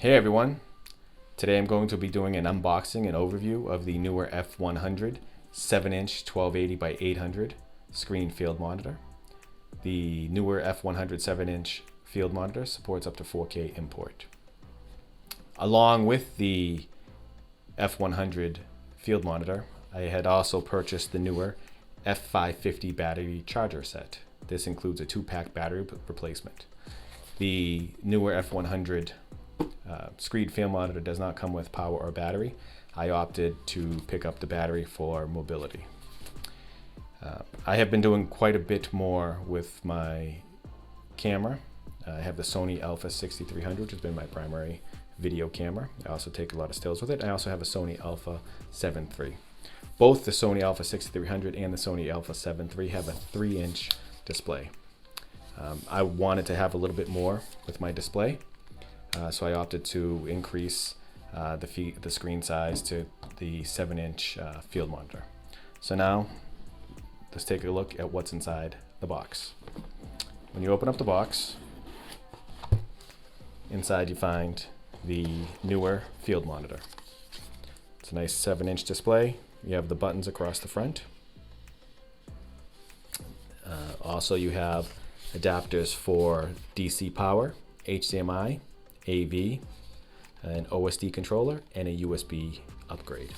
Hey everyone, today I'm going to be doing an unboxing and overview of the Neewer F100 7-inch 1280 by 800 screen field monitor. The Neewer F100 7-inch field monitor supports up to 4K import. Along with the F100 field monitor, I had also purchased the Neewer F550 battery charger set. This includes a 2-pack battery replacement. The Neewer F100 screen field monitor does not come with power or battery. I opted to pick up the battery for mobility. I have been doing quite a bit more with my camera. I have the SONY Alpha 6300, which has been my primary video camera. I also take a lot of stills with it. I also have a SONY Alpha 7 III. Both the SONY Alpha 6300 and the SONY Alpha 7 III have a 3-inch display. I wanted to have a little bit more with my display, so I opted to increase the screen size to the 7-inch field monitor. So now let's take a look at what's inside the box. When you open up the box, inside you find the Neewer Field Monitor. It's a nice 7-inch display. You have the buttons across the front. Also you have adapters for DC power, HDMI, AV, an OSD controller, and a USB upgrade.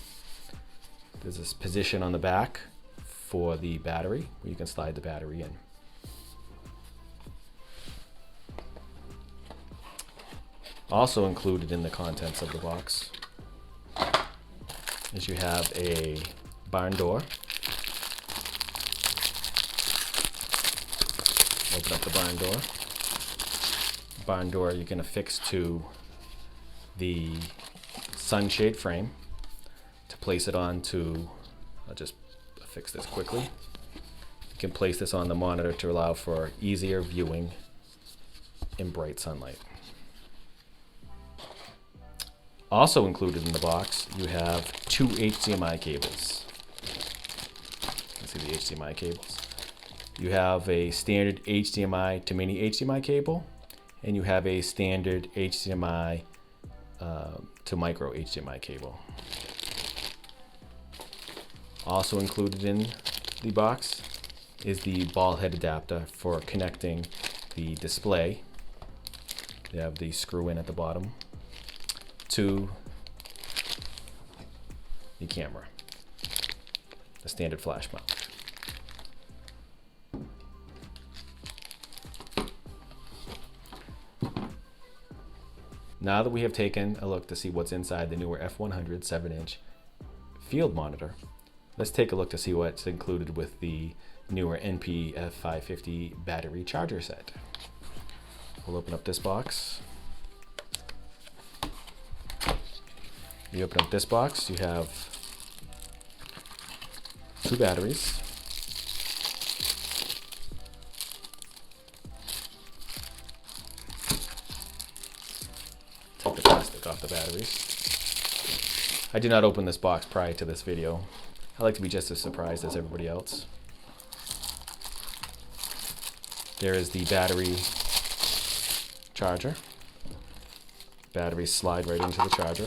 There's this position on the back for the battery where you can slide the battery in. Also included in the contents of the box is you have a barn door. Open up the barn door. Barn door you're going to fix to the sunshade frame to place it onto. I'll just fix this quickly. You can place this on the monitor to allow for easier viewing in bright sunlight. Also included in the box, you have 2 HDMI cables. You can see the HDMI cables. You have a standard HDMI to mini HDMI cable, and you have a standard HDMI to micro HDMI cable. Also included in the box is the ball head adapter for connecting the display. You have the screw in at the bottom to the camera, the standard flash mount. Now that we have taken a look to see what's inside the Neewer F100 7-inch field monitor, let's take a look to see what's included with the Neewer NP F550 battery charger set. We'll open up this box. You open up this box, you have 2 batteries. Take the plastic off the batteries. I did not open this box prior to this video. I like to be just as surprised as everybody else. There is the battery charger. Batteries slide right into the charger.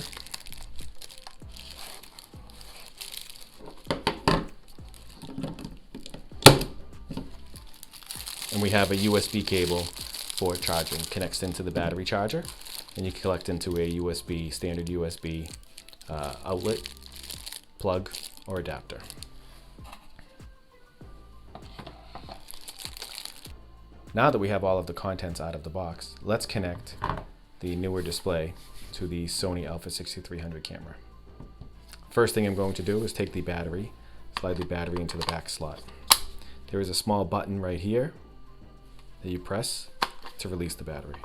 And we have a USB cable for charging. Connects into the battery charger, and you can collect into a USB, standard USB outlet, plug, or adapter. Now that we have all of the contents out of the box, let's connect the Neewer display to the SONY Alpha 6300 camera. First thing I'm going to do is take the battery, slide the battery into the back slot. There is a small button right here that you press to release the battery.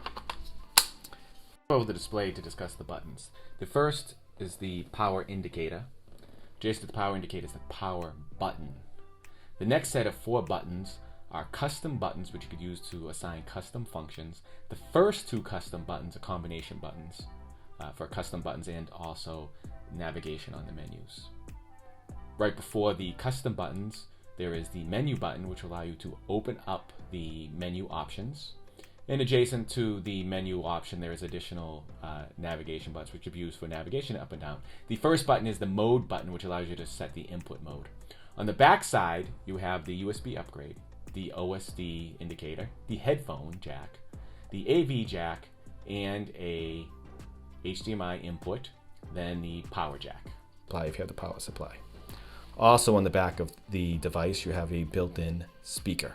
Over the display to discuss the buttons. The first is the power indicator. Just the power indicator is the power button. The next set of 4 buttons are custom buttons, which you could use to assign custom functions. The first 2 custom buttons are combination buttons for custom buttons and also navigation on the menus. Right before the custom buttons, there is the menu button, which will allow you to open up the menu options. And adjacent to the menu option, there is additional navigation buttons, which are used for navigation up and down. The first button is the mode button, which allows you to set the input mode. On the back side, you have the USB upgrade, the OSD indicator, the headphone jack, the AV jack, and a HDMI input, then the power jack. If you have the power supply. Also on the back of the device, you have a built-in speaker.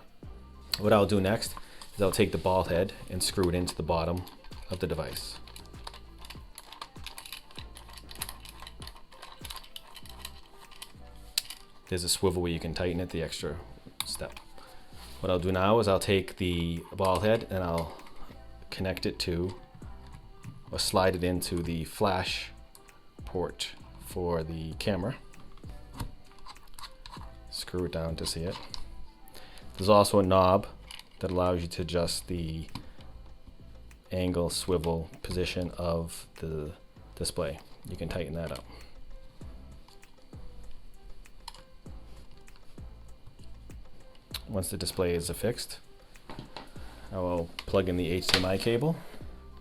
What I'll do next is I'll take the ball head and screw it into the bottom of the device. There's a swivel where you can tighten it, the extra step. What I'll do now is I'll take the ball head and I'll connect it to, or slide it into the flash port for the camera. Screw it down to see it. There's also a knob that allows you to adjust the angle, swivel, position of the display. You can tighten that up. Once the display is affixed, I will plug in the HDMI cable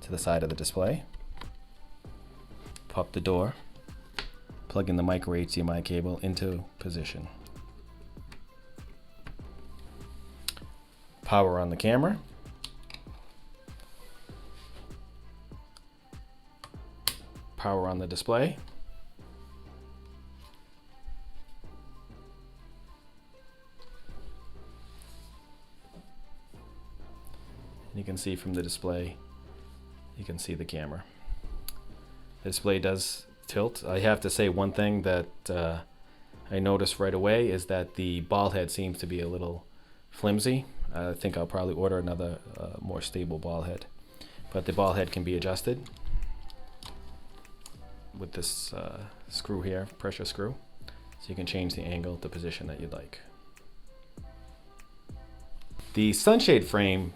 to the side of the display, pop the door, plug in the micro HDMI cable into position. Power on the camera. Power on the display. You can see from the display, you can see the camera. The display does tilt. I have to say one thing that I noticed right away is that the ball head seems to be a little flimsy. I think I'll probably order another more stable ball head. But the ball head can be adjusted with this screw here, pressure screw. So you can change the angle, the position that you'd like. The sunshade frame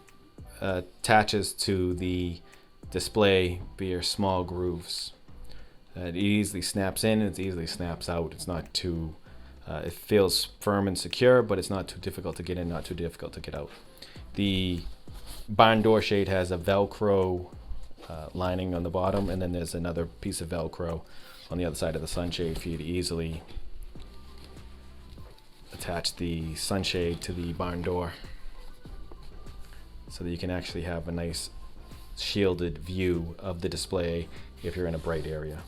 attaches to the display via small grooves. It easily snaps in and it easily snaps out. It's not too, it feels firm and secure, but it's not too difficult to get in, not too difficult to get out. The barn door shade has a Velcro lining on the bottom, and then there's another piece of Velcro on the other side of the sunshade for you to easily attach the sunshade to the barn door, so that you can actually have a nice shielded view of the display if you're in a bright area.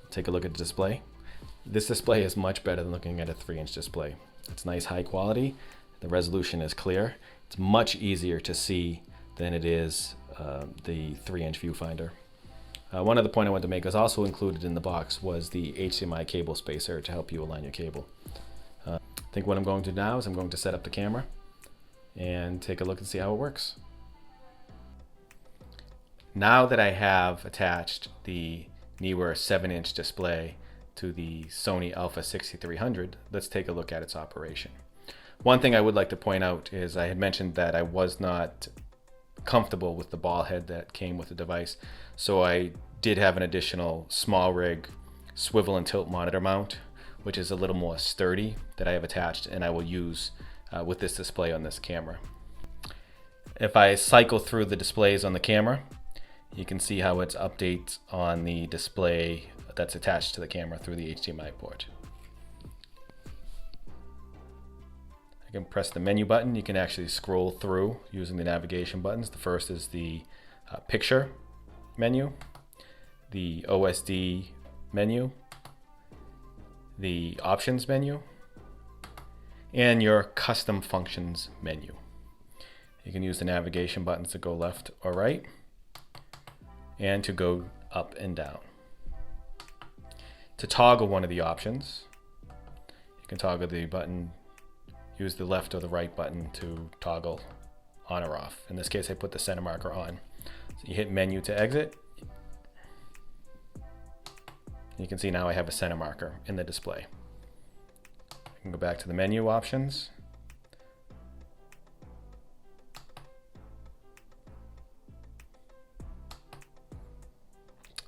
Take a look at the display. This display is much better than looking at a 3-inch display. It's nice, high quality. The resolution is clear. It's much easier to see than it is the 3-inch viewfinder. One other point I wanted to make is also included in the box was the HDMI cable spacer to help you align your cable. I think what I'm going to do now is I'm going to set up the camera and take a look and see how it works. Now that I have attached the Neewer 7-inch display to the Sony Alpha 6300, let's take a look at its operation. One thing I would like to point out is I had mentioned that I was not comfortable with the ball head that came with the device, so I did have an additional small rig swivel and tilt monitor mount, which is a little more sturdy, that I have attached and I will use with this display on this camera. If I cycle through the displays on the camera, you can see how it's updates on the display that's attached to the camera through the HDMI port. I can press the menu button. You can actually scroll through using the navigation buttons. The first is the picture menu, the OSD menu, the options menu, and your custom functions menu. You can use the navigation buttons to go left or right and to go up and down. To toggle one of the options, you can toggle the button, use the left or the right button to toggle on or off. In this case, I put the center marker on. So you hit menu to exit. You can see now I have a center marker in the display. I can go back to the menu options.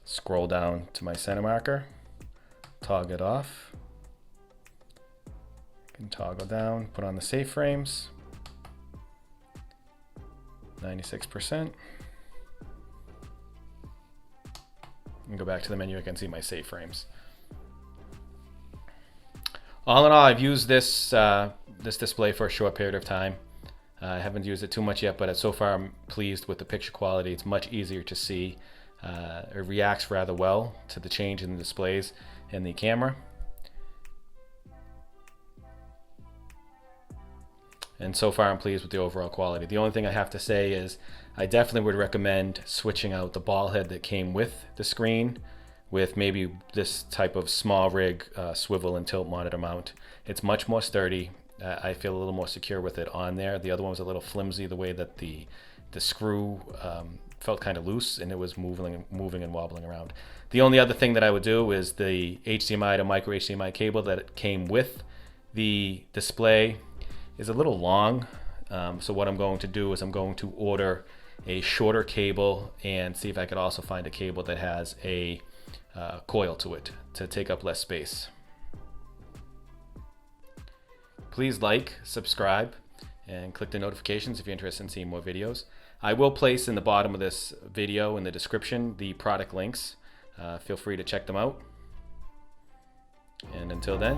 Scroll down to my center marker, toggle it off. I can toggle down, put on the safe frames, 96%. And go back to the menu, I can see my save frames. All in all, I've used this this display for a short period of time. I haven't used it too much yet, but so far I'm pleased with the picture quality. It's much easier to see. It reacts rather well to the change in the displays in the camera. And so far I'm pleased with the overall quality. The only thing I have to say is I definitely would recommend switching out the ball head that came with the screen with maybe this type of small rig swivel and tilt monitor mount. It's much more sturdy. I feel a little more secure with it on there. The other one was a little flimsy, the way that the screw felt kind of loose and it was moving and wobbling around. The only other thing that I would do is the HDMI to micro HDMI cable that came with the display is a little long. So what I'm going to do is I'm going to order a shorter cable and see if I could also find a cable that has a coil to it to take up less space. Please like, subscribe, and click the notifications if you're interested in seeing more videos. I will place in the bottom of this video in the description the product links. Feel free to check them out. And until then,